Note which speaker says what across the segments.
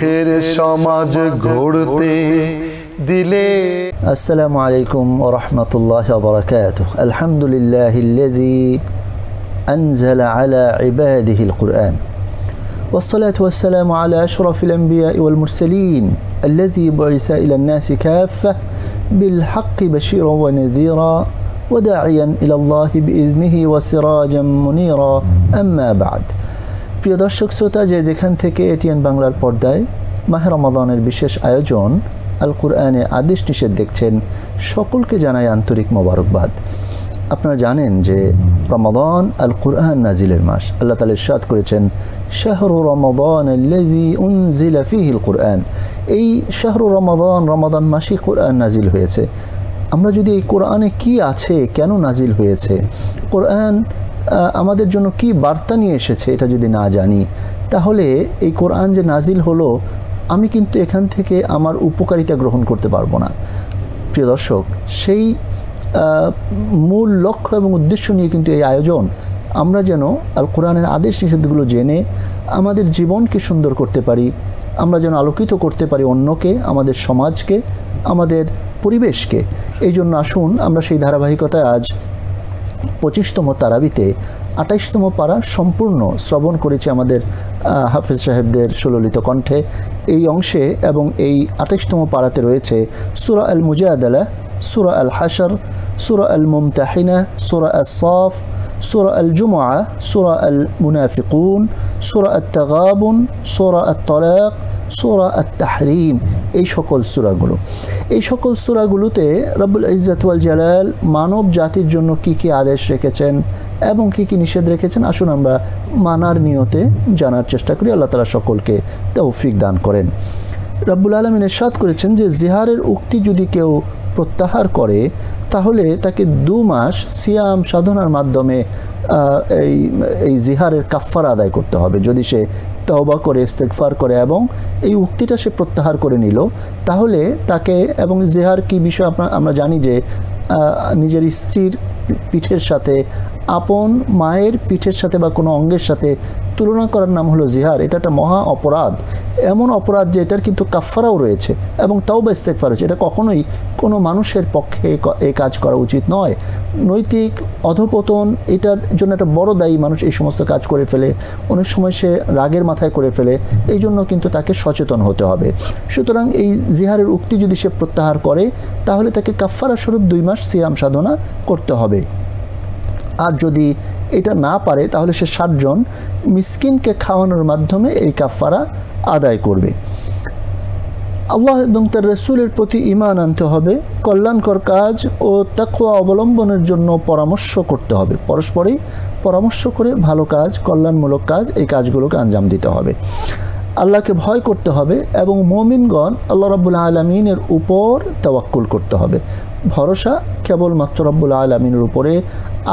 Speaker 1: সুখের সমাজ গড়তে দিলে।
Speaker 2: আসসালামু আলাইকুম ওয়া রাহমাতুল্লাহি ওয়া বারাকাতুহু। আলহামদুলিল্লাহিল্লাযী আনজালা আলা ইবাদিহিল কুরআন والصلاة والسلام على أشرف الأنبياء والمرسلين الذي بعث إلى الناس كافة بالحق بشيرا ونذيرا وداعيا إلى الله بإذنه وسراجا منيرا أما بعد। প্রিয় দর্শক শ্রোতা, যেখান থেকে এটিএন বাংলার পর্দায় মাহে রমাদানের বিশেষ আয়োজন আল কুরআনে আদেশ নিষেধ দেখছেন, সকলকে জানাই আন্তরিক মোবারকবাদ। আপনারা জানেন যে রমাদান আল কুরআন নাজিলের মাস। আল্লাহ তাআলা ইরশাদ করেছেন, শাহরু রমাদান আল্লাযী উনজিলা ফীহিল কুরআন। এই শাহরু রমাদান, রমাদান মাসে কুরআন নাজিল হয়েছে। আমরা যদি এই কোরআনে কি আছে, কেন নাজিল হয়েছে, কোরআন আমাদের জন্য কি বার্তা নিয়ে এসেছে, এটা যদি না জানি, তাহলে এই কোরআন যে নাজিল হলো, আমি কিন্তু এখান থেকে আমার উপকারিতা গ্রহণ করতে পারবো না। প্রিয় দর্শক, সেই মূল লক্ষ্য এবং উদ্দেশ্য নিয়ে কিন্তু এই আয়োজন। আমরা যেন আল কোরআনের আদেশ নিষেধগুলো জেনে আমাদের জীবনকে সুন্দর করতে পারি, আমরা যেন আলোকিত করতে পারি অন্যকে, আমাদের সমাজকে, আমাদের পরিবেশকে। এই জন্য আসুন আমরা সেই ধারাবাহিকতায় আজ 25তম তারাবিতে 28তম পারা সম্পূর্ণ শ্রবণ করেছি আমাদের হাফেজ সাহেবদের সুললিত কণ্ঠে। এই অংশে এবং এই 28তম পারাতে রয়েছে সূরা আল মুজাদালা, সূরা আল হাশর, সূরা আল মুমতাহিনা, সূরা আস-সাফ, সূরা আল জুমআ, সূরা আল মুনাফিকুন, সূরা আত-তাগাবুন, সূরা আত-তালাক, সূরা আত-তাহরিম। এই সকল সূরাগুলো, এই সকল সূরাগুলোতে রব্বুল ইজ্জত ওয়াল জালাল মানব জাতির জন্য কি কি আদেশ রেখেছেন এবং কি কি নিষেধ রেখেছেন, আসুন আমরা মানার নিয়তে জানার চেষ্টা করি। আল্লাহ তাআলা সকলকে তৌফিক দান করেন। রব্বুল আলামিন ইরশাদ করেছেন যে জিহারের উক্তি যদি কেউ প্রত্যাহার করে, তাহলে তাকে 2 মাস সিয়াম সাধনার মাধ্যমে এই জিহারের কাফফারা আদায় করতে হবে। যদি সে তওবা করে, ইস্তেগফার করে এবং এই উক্তিটা সে প্রত্যাহার করে নিল, তাহলে তাকে, এবং জিহার কি বিষয় আমরা জানি যে নিজের স্ত্রীর পিঠের সাথে, আপন মায়ের পিঠের সাথে বা কোনো অঙ্গের সাথে তুলনা করার নাম হলো জিহার। এটা একটা মহা অপরাধ, এমন অপরাধ যে এটার কিন্তু কাফফারাও রয়েছে এবং তওবা ইস্তেগফার রয়েছে। এটা কখনোই কোনো মানুষের পক্ষে এই কাজ করা উচিত নয়। নৈতিক অধপতন, এটার জন্য একটা বড় দায়ী মানুষ এই সমস্ত কাজ করে ফেলে, অনেক সময় সে রাগের মাথায় করে ফেলে। এই জন্য কিন্তু তাকে সচেতন হতে হবে। সুতরাং এই জিহারের উক্তি যদি সে প্রত্যাহার করে, তাহলে তাকে কাফফারা স্বরূপ 2 মাস সিয়াম সাধনা করতে হবে। আর যদি এটা না পারে, তাহলে সে 60 জন মিসকিনকে খাওয়ানোর মাধ্যমে এই কাফফারা আদায় করবে। আল্লাহ এবং তার রাসূলের প্রতি ঈমান আনতে হবে, কল্যাণকর কাজ ও তাকওয়া অবলম্বনের জন্য পরামর্শ করতে হবে। পরস্পরই পরামর্শ করে ভালো কাজ, কল্যাণমূলক কাজ, এই কাজগুলোকে আঞ্জাম দিতে হবে। আল্লাহকে ভয় করতে হবে এবং মুমিনগণ আল্লাহ রাব্বুল আলামিনের উপর তাওয়াক্কুল করতে হবে। ভরসা কেবলমাত্র রব্বুল আলামিনের উপরে,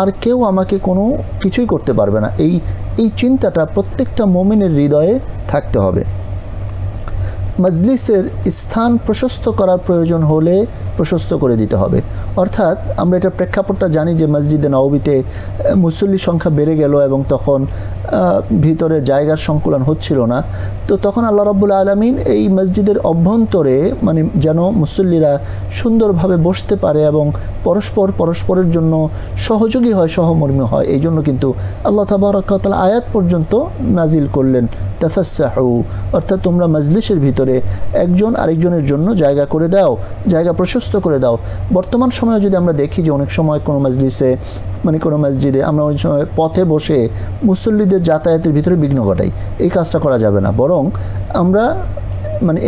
Speaker 2: আর কেউ আমাকে কোনো কিছুই করতে পারবে না, এই চিন্তাটা প্রত্যেকটা মুমিনের হৃদয়ে থাকতে হবে। মজলিসের স্থান প্রশস্ত করার প্রয়োজন হলে প্রশস্ত করে দিতে হবে। অর্থাৎ আমরা এটা প্রেক্ষাপটটা জানি যে মসজিদে নববীতে মুসল্লি সংখ্যা বেড়ে গেল এবং তখন ভিতরে জায়গার সংকুলন হচ্ছিল না। তো তখন আল্লাহ রাব্বুল আলামিন এই মসজিদের অভ্যন্তরে যেন মুসল্লিরা সুন্দরভাবে বসতে পারে এবং পরস্পরের জন্য সহযোগী হয়, সহমর্মী হয়, এই জন্য কিন্তু আল্লাহ তাবারাক ওয়া তাআলা আয়াত পর্যন্ত নাজিল করলেন, তাফাসসাহু, অর্থাৎ তোমরা মজলিসের ভিতরে একজন আরেকজনের জন্য জায়গা করে দাও, জায়গা প্রশস্ত করে দাও। বর্তমান সময়ে যদি আমরা দেখি যে অনেক সময় কোনো মজলিসে, কোনো মসজিদে আমরা ওই সময় পথে বসে মুসল্লিদের যাতায়াতের ভিতরে বিঘ্ন ঘটাই। এই কাজটা করা যাবে না, বরং আমরা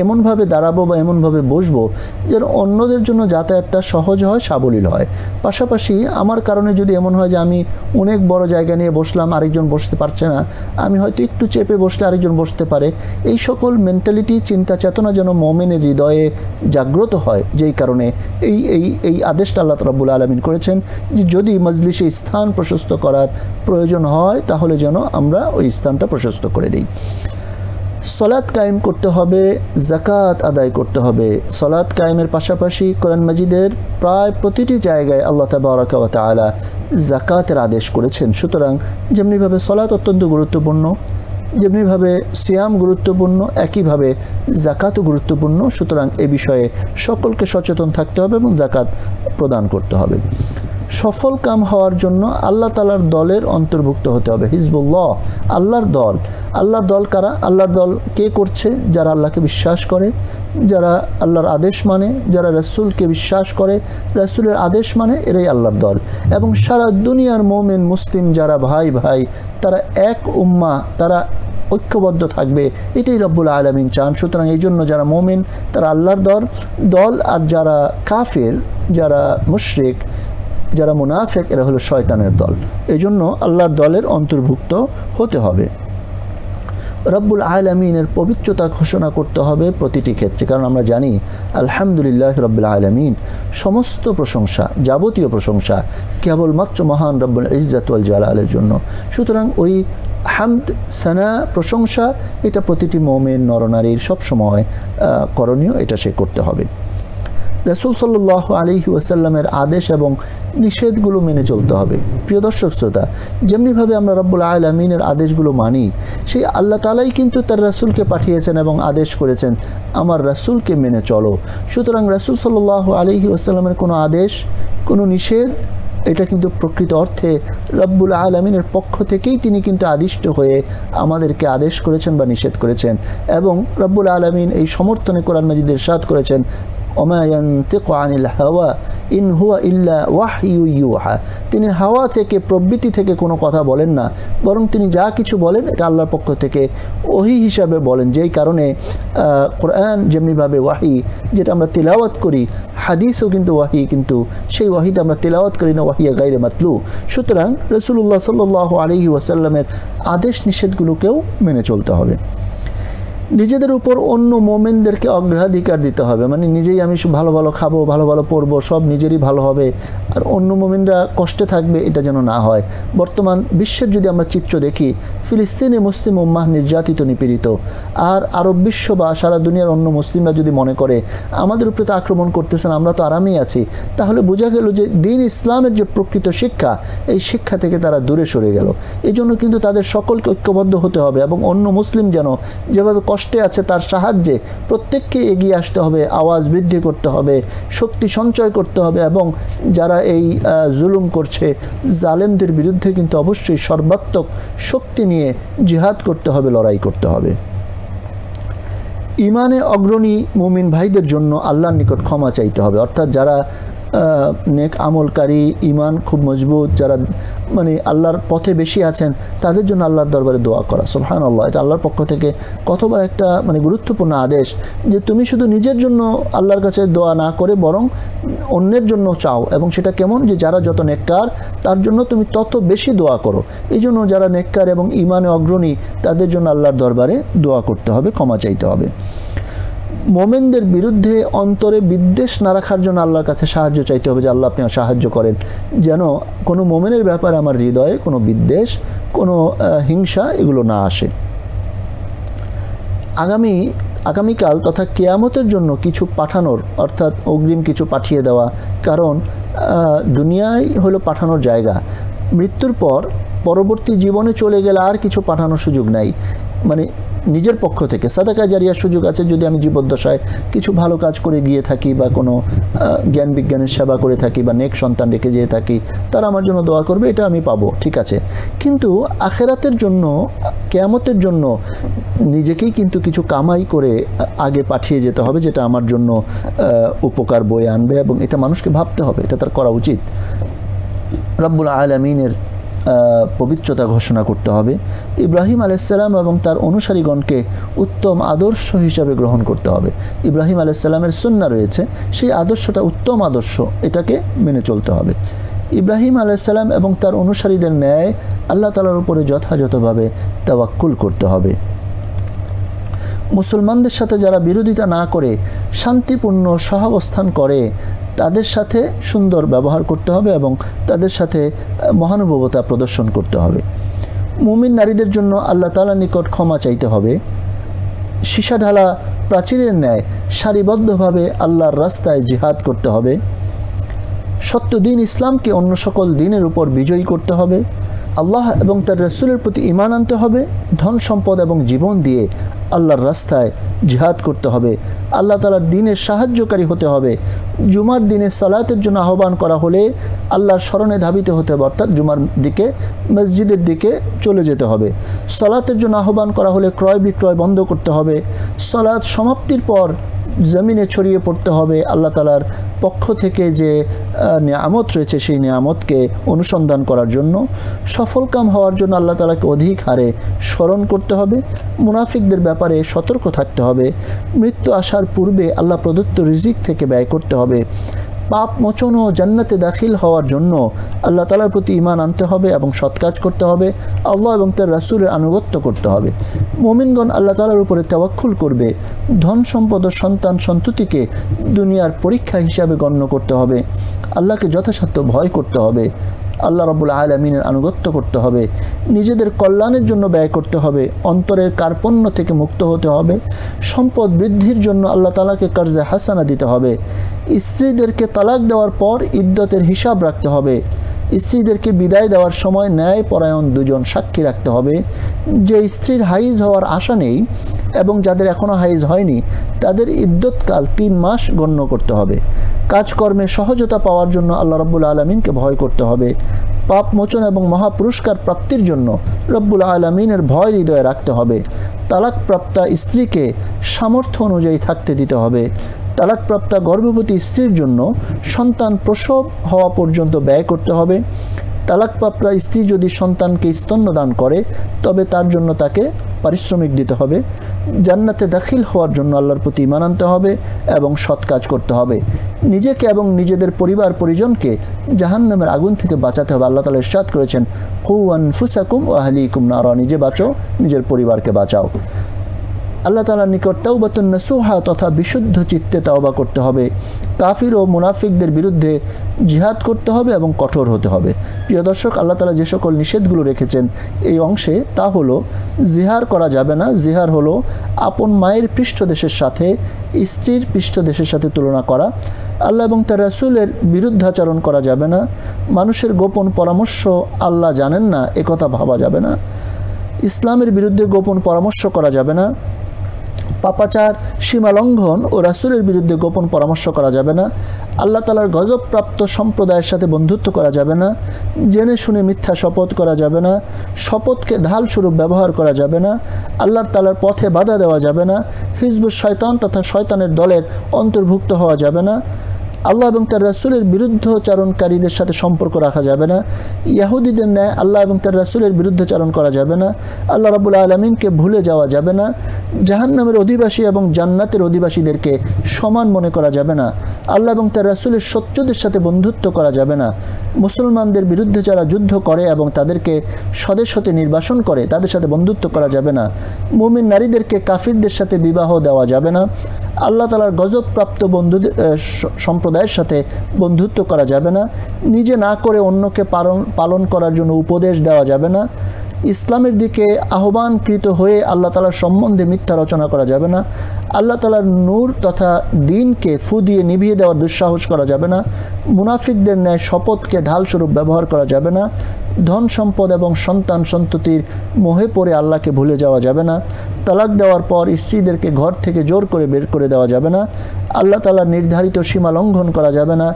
Speaker 2: এমনভাবে দাঁড়াবো বা এমনভাবে বসবো যেন অন্যদের জন্য যাতায়াতটা সহজ হয়, সাবলীল হয়। পাশাপাশি আমার কারণে যদি এমন হয় যে আমি অনেক বড় জায়গা নিয়ে বসলাম, আরেকজন বসতে পারছে না, আমি হয়তো একটু চেপে বসলে আরেকজন বসতে পারে, এই সকল মেন্টালিটি, চিন্তা চেতনা যেন মুমিনের হৃদয়ে জাগ্রত হয়। যেই কারণে এই আদেশটা আল্লাহ রাব্বুল আলামিন করেছেন যে যদি মজলিসে স্থান প্রশস্ত করার প্রয়োজন হয়, তাহলে যেন আমরা ওই স্থানটা প্রশস্ত করে দিই। সলাত কায়েম করতে হবে, যাকাত আদায় করতে হবে। সলাত কায়েমের পাশাপাশি কোরআন মাজিদের প্রায় প্রতিটি জায়গায় আল্লাহ তাবারাক ওয়া তাআলা যাকাতের আদেশ করেছেন। সুতরাং যেমনিভাবে সলাত অত্যন্ত গুরুত্বপূর্ণ, যেমনিভাবে সিয়াম গুরুত্বপূর্ণ, একইভাবে জাকাতও গুরুত্বপূর্ণ। সুতরাং এ বিষয়ে সকলকে সচেতন থাকতে হবে এবং জাকাত প্রদান করতে হবে। সফল কাম হওয়ার জন্য আল্লাহ তাআলার দলের অন্তর্ভুক্ত হতে হবে। হিজবুল্লাহ, আল্লাহর দল। আল্লাহর দল কারা? আল্লাহর দল কে করছে? যারা আল্লাহকে বিশ্বাস করে, যারা আল্লাহর আদেশ মানে, যারা রাসূলকে বিশ্বাস করে, রাসূলের আদেশ মানে, এরাই আল্লাহর দল। এবং সারা দুনিয়ার মুমিন মুসলিম যারা ভাই ভাই, তারা এক উম্মাহ, তারা ঐক্যবদ্ধ থাকবে, এটাই রব্বুল আলামিন চান। সুতরাং এই জন্য যারা মুমিন তারা আল্লাহর দল, আর যারা কাফের, যারা মুশরিক, যারা মুনাফিক, এরা হলো শয়তানের দল। এই জন্য আল্লাহর দলের অন্তর্ভুক্ত হতে হবে। রব্বুল আলামিনের পবিত্রতা ঘোষণা করতে হবে প্রতিটি ক্ষেত্রে, কারণ আমরা জানি আলহামদুলিল্লাহ রব্বুল আলামিন, সমস্ত প্রশংসা, যাবতীয় প্রশংসা কেবলমাত্র মহান রব্বুল ইজ্জত ওয়াল জালালের জন্য। সুতরাং ওই হামদ, সানা, প্রশংসা, এটা প্রতিটি মুমিন নরনারীর সবসময় করণীয়, এটা সে করতে হবে। রাসূল সাল্লাল্লাহু আলাইহি ওয়াসাল্লামের আদেশ এবং নিষেধগুলো মেনে চলতে হবে। প্রিয় দর্শক শ্রোতা, যেমনিভাবে আমরা রব্বুল আলামিনের আদেশগুলো মানি, সেই আল্লাহ তাআলাই কিন্তু তার রাসূলকে পাঠিয়েছেন এবং আদেশ করেছেন আমার রাসূলকে মেনে চলো। সুতরাং রাসূল সাল্লাল্লাহু আলাইহি ওয়াসাল্লামের কোনো আদেশ, কোনো নিষেধ, এটা কিন্তু প্রকৃত অর্থে রব্বুল আলামিনের পক্ষ থেকেই তিনি কিন্তু আদিষ্ট হয়ে আমাদেরকে আদেশ করেছেন বা নিষেধ করেছেন। এবং রব্বুল আলামিন এই সমর্থনে কোরআন মাজিদে ইরশাদ করেছেন, ওমা ইয়ানতিকু আনিল হাওয়া ইন হুয়া ইল্লা ওয়াহয়ু ইউহা। তিনি হাওয়া থেকে, প্রবৃত্তি থেকে কোনো কথা বলেন না, বরং তিনি যা কিছু বলেন এটা আল্লাহর পক্ষ থেকে ওহী হিসাবে বলেন। যেই কারণে কোরআন যেমনিভাবে ওয়াহি, যেটা আমরা তিলাওয়াত করি, হাদিসও কিন্তু ওয়াহি, কিন্তু সেই ওয়াহিটা আমরা তিলাওয়াত করি না, ওয়াহিয়া গায়রে মাতলু। সুতরাং রাসূলুল্লাহ সাল্লাল্লাহু আলাইহি ওয়াসাল্লামের আদেশ নিষেধগুলোকেও মেনে চলতে হবে। নিজেদের উপর অন্য মোমেনদেরকে অগ্রাধিকার দিতে হবে, মানে নিজেই আমি ভালো ভালো খাবো, ভালো ভালো পরবো, সব নিজেরই ভালো হবে, আর অন্য মোমেনরা কষ্টে থাকবে, এটা যেন না হয়। বর্তমান বিশ্বের যদি আমরা চিত্র দেখি, ফিলিস্তিনে মুসলিম উম্মাহ নির্যাতিত, নিপীড়িত, আর আরব বিশ্ব বা সারা দুনিয়ার অন্য মুসলিমরা যদি মনে করে আমাদের উপরে তো আক্রমণ করতেছেন, আমরা তো আরামেই আছি, তাহলে বোঝা গেল যে দ্বীন ইসলামের যে প্রকৃত শিক্ষা, এই শিক্ষা থেকে তারা দূরে সরে গেল। এই জন্য কিন্তু তাদের সকলকে ঐক্যবদ্ধ হতে হবে এবং অন্য মুসলিম যেন যেভাবে কষ্টে আছে তার সাহায্যে প্রত্যেককে এগিয়ে আসতে হবে, আওয়াজ বৃদ্ধি করতে হবে, শক্তি সঞ্চয় করতে হবে, এবং যারা এই জুলুম করছে, জালেমদের বিরুদ্ধে কিন্তু অবশ্যই সর্বাত্মক শক্তি নিয়ে জিহাদ করতে হবে, লড়াই করতে হবে। ইমানে অগ্রণী মুমিন ভাইদের জন্য আল্লাহর নিকট ক্ষমা চাইতে হবে, অর্থাৎ যারা নেক আমলকারী, ইমান খুব মজবুত, যারা মানে আল্লাহর পথে বেশি আছেন, তাদের জন্য আল্লাহর দরবারে দোয়া করা। সুবহানাল্লাহ, এটা আল্লাহর পক্ষ থেকে কতবার একটা মানে গুরুত্বপূর্ণ আদেশ, যে তুমি শুধু নিজের জন্য আল্লাহর কাছে দোয়া না করে বরং অন্যের জন্য চাও। এবং সেটা কেমন? যে যারা যত নেককার তার জন্য তুমি তত বেশি দোয়া করো। এই জন্য যারা নেককার এবং ইমানে অগ্রণী তাদের জন্য আল্লাহর দরবারে দোয়া করতে হবে, ক্ষমা চাইতে হবে। মোমেনদের বিরুদ্ধে অন্তরে বিদ্বেষ না রাখার জন্য আল্লাহর কাছে সাহায্য চাইতে হবে, যে আল্লাহ আপনি সাহায্য করেন যেন কোনো মোমেনের ব্যাপারে আমার হৃদয়ে কোনো বিদ্বেষ, কোনো হিংসা এগুলো না আসে। আগামীকাল তথা কিয়ামতের জন্য কিছু পাঠানোর, অর্থাৎ অগ্রিম কিছু পাঠিয়ে দেওয়া, কারণ দুনিয়ায় হলো পাঠানোর জায়গা। মৃত্যুর পর পরবর্তী জীবনে চলে গেলে আর কিছু পাঠানোর সুযোগ নাই। মানে নিজের পক্ষ থেকে সাদাকা জারিয়ার সুযোগ আছে, যদি আমি জীবদ্দশায় কিছু ভালো কাজ করে গিয়ে থাকি বা কোনো জ্ঞান বিজ্ঞানের সেবা করে থাকি বা নেক সন্তান রেখে যেয়ে থাকি, তারা আমার জন্য দোয়া করবে, এটা আমি পাবো, ঠিক আছে। কিন্তু আখেরাতের জন্য, কিয়ামতের জন্য নিজেকেই কিন্তু কিছু কামাই করে আগে পাঠিয়ে যেতে হবে, যেটা আমার জন্য উপকার বয়ে আনবে, এবং এটা মানুষকে ভাবতে হবে, এটা তার করা উচিত। রব্বুল আলামিনের পবিত্রতা ঘোষণা করতে হবে। ইব্রাহিম আলাইহিসসালাম এবং তার অনুসারীগণকে উত্তম আদর্শ হিসাবে গ্রহণ করতে হবে। ইব্রাহিম আলাইহিসসালামের সুন্নাহ রয়েছে, সেই আদর্শটা উত্তম আদর্শ, এটাকে মেনে চলতে হবে। ইব্রাহিম আলাইহিসসালাম এবং তার অনুসারীদের ন্যায় আল্লাহ তাআলার উপরে যথাযথভাবে তাওয়াক্কুল করতে হবে। মুসলমানদের সাথে যারা বিরোধিতা না করে শান্তিপূর্ণ সহাবস্থান করে, তাদের সাথে সুন্দর ব্যবহার করতে হবে এবং তাদের সাথে মহানুভবতা প্রদর্শন করতে হবে। মুমিন নারীদের জন্য আল্লাহ তাআলার নিকট ক্ষমা চাইতে হবে। সীসা ঢালা প্রাচীরের ন্যায় সারিবদ্ধভাবে আল্লাহর রাস্তায় জিহাদ করতে হবে। সত্য দিন ইসলামকে অন্য সকল দিনের উপর বিজয়ী করতে হবে। আল্লাহ এবং তার রাসূলের প্রতি ঈমান আনতে হবে, ধন সম্পদ এবং জীবন দিয়ে আল্লাহর রাস্তায় জিহাদ করতে হবে, আল্লাহ তাআলার দ্বীনের সাহায্যকারী হতে হবে। জুমার দিনে সালাতের জন্য আহ্বান করা হলে আল্লাহর স্মরণে ধাবিত হতে হবে, অর্থাৎ জুমার দিকে মসজিদের দিকে চলে যেতে হবে। সালাতের জন্য আহ্বান করা হলে ক্রয় বিক্রয় বন্ধ করতে হবে। সালাত সমাপ্তির পর জমিনে ছড়িয়ে পড়তে হবে। আল্লাহ তাআলার পক্ষ থেকে যে নিয়ামত রয়েছে সেই নিয়ামতকে অনুসন্ধান করার জন্য, সফলকাম হওয়ার জন্য আল্লাহ তাআলাকে অধিক হারে স্মরণ করতে হবে। মুনাফিকদের ব্যাপারে সতর্ক থাকতে হবে। মৃত্যু আসার পূর্বে আল্লাহ প্রদত্ত রিজিক থেকে ব্যয় করতে হবে। পাপ মোচন ও জান্নাতে দাখিল হওয়ার জন্য আল্লাহ তাআলার প্রতি ঈমান আনতে হবে এবং সৎ কাজ করতে হবে। আল্লাহ এবং তার রাসূলের আনুগত্য করতে হবে। মুমিনগণ আল্লাহ তাআলার উপরে তাওয়াক্কুল করবে। ধন সম্পদ ও সন্তান সন্ততিকে দুনিয়ার পরীক্ষা হিসাবে গণ্য করতে হবে। আল্লাহকে যথাসাধ্য ভয় করতে হবে। আল্লাহ রাব্বুল আলামিনের আনুগত্য করতে হবে। নিজেদের কল্যাণের জন্য ব্যয় করতে হবে। অন্তরের কার্পণ্য থেকে মুক্ত হতে হবে। সম্পদ বৃদ্ধির জন্য আল্লাহ তাআলাকে কর্জে হাসানা দিতে হবে। স্ত্রীদেরকে তালাক দেওয়ার পর ইদ্দতের হিসাব রাখতে হবে। স্ত্রীদেরকে বিদায় দেওয়ার সময় ন্যায়পরায়ণ দুজন সাক্ষী রাখতে হবে। যে স্ত্রীর হাইজ হওয়ার আশা নেই এবং যাদের এখনও হাইজ হয়নি তাদের ইদ্দতকাল 3 মাস গণ্য করতে হবে। কাজকর্মে সহজতা পাওয়ার জন্য আল্লাহ রাব্বুল আলামিনকে ভয় করতে হবে। পাপ মোচন এবং মহাপুরস্কার প্রাপ্তির জন্য রব্বুল আলামিনের ভয় হৃদয়ে রাখতে হবে। তালাকপ্রাপ্তা স্ত্রীকে সামর্থ্য অনুযায়ী থাকতে দিতে হবে। তালাকপ্রাপ্তা গর্ভবতী স্ত্রীর জন্য সন্তান প্রসব হওয়া পর্যন্ত ব্যয় করতে হবে। তালাকপ্রাপ্তা স্ত্রী যদি সন্তানকে স্তন্যদান করে তবে তার জন্য তাকে পারিশ্রমিক দিতে হবে। জান্নাতে দাখিল হওয়ার জন্য আল্লাহর প্রতি ঈমান আনতে হবে এবং সৎ কাজ করতে হবে। নিজেকে এবং নিজেদের পরিবার পরিজনকে জাহান্নামের আগুন থেকে বাঁচাতে হবে। আল্লাহ তাআলা ইরশাদ করেছেন, কু আনফুসাকুম ওয়া আহলিকুম নারা, নিজে বাঁচো, নিজের পরিবারকে বাঁচাও। আল্লাহ তাআলার নিকট তাওবাতুন নাসুহা তথা বিশুদ্ধ চিত্তে তাওবা করতে হবে। কাফির ও মুনাফিকদের বিরুদ্ধে জিহাদ করতে হবে এবং কঠোর হতে হবে। প্রিয় দর্শক, আল্লাহ তাআলা যে সকল নিষেধগুলো রেখেছেন এই অংশে তা হলো জিহার করা যাবে না। জিহার হলো আপন মায়ের পৃষ্ঠদেশের সাথে স্ত্রীর পৃষ্ঠদেশের সাথে তুলনা করা। আল্লাহ এবং তার রাসূলের বিরুদ্ধাচরণ করা যাবে না। মানুষের গোপন পরামর্শ আল্লাহ জানেন না একথা ভাবা যাবে না। ইসলামের বিরুদ্ধে গোপন পরামর্শ করা যাবে না। পাপাচার, সীমালঙ্ঘন ও রাসূলের বিরুদ্ধে গোপন পরামর্শ করা যাবে না। আল্লাহ তাআলার গজবপ্রাপ্ত সম্প্রদায়ের সাথে বন্ধুত্ব করা যাবে না। জেনে শুনে মিথ্যা শপথ করা যাবে না। শপথকে ঢাল স্বরূপ ব্যবহার করা যাবে না। আল্লাহ তাআলার পথে বাধা দেওয়া যাবে না। হিজবুশ শয়তান তথা শয়তানের দলের অন্তর্ভুক্ত হওয়া যাবে না। আল্লাহ এবং তার রাসূলের বিরুদ্ধাচরণকারীদের সাথে সম্পর্ক রাখা যাবে না। ইহুদিদের ন্যায় আল্লাহ এবং তার রাসূলের বিরুদ্ধাচরণ করা যাবে না। আল্লাহ রাব্বুল আলামিনকে ভুলে যাওয়া যাবে না। জাহান্নামের অধিবাসী এবং জান্নাতের অধিবাসীদেরকে সমান মনে করা যাবে না। আল্লাহ এবং তার রাসূলের শত্রুদের সাথে বন্ধুত্ব করা যাবে না। মুসলমানদের বিরুদ্ধে যারা যুদ্ধ করে এবং তাদেরকে স্বদেশ হতে নির্বাসন করে তাদের সাথে বন্ধুত্ব করা যাবে না। মুমিন নারীদেরকে কাফিরদের সাথে বিবাহ দেওয়া যাবে না। আল্লাহ তাআলার গজবপ্রাপ্ত সম্প্রদায়ের সাথে বন্ধুত্ব করা যাবে না। নিজে না করে অন্যকে পালন করার জন্য উপদেশ দেওয়া যাবে না। ইসলামের দিকে আহ্বানকৃত হয়ে আল্লাহ তাআলার সম্বন্ধে মিথ্যা রচনা করা যাবে না। আল্লাহ তাআলার নূর তথা দ্বীনকে ফু দিয়ে নিভিয়ে দেওয়ার দুঃসাহস করা যাবে না। মুনাফিকদের ন্যায় শপথকে ঢালস্বরূপ ব্যবহার করা যাবে না। ধন সম্পদ এবং সন্তান সন্ততির মোহে পড়ে আল্লাহকে ভুলে যাওয়া যাবে না। তালাক দেওয়ার পর স্ত্রীদেরকে ঘর থেকে জোর করে বের করে দেওয়া যাবে না। আল্লাহ তাআলার নির্ধারিত সীমা লঙ্ঘন করা যাবে না।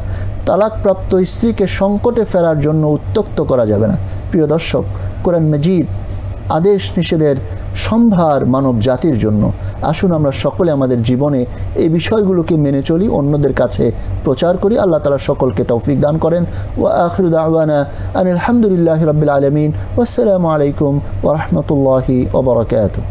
Speaker 2: তালাকপ্রাপ্ত স্ত্রীকে সংকটে ফেলার জন্য উত্ত্যক্ত করা যাবে না। প্রিয় দর্শক, কোরআন মাজিদ আদেশ নিষেধের সম্ভার মানব জাতির জন্য। আসুন আমরা সকলে আমাদের জীবনে এই বিষয়গুলোকে মেনে চলি, অন্যদের কাছে প্রচার করি। আল্লাহ তাআলা সকলকে তৌফিক দান করেন। ওয়া আখিরু দাওয়ানা আনিল হামদুলিল্লাহি রাব্বিল আলামিন। ওয়াসসালামু আলাইকুম ওয়া রাহমাতুল্লাহি ওয়া বারাকাতুহু।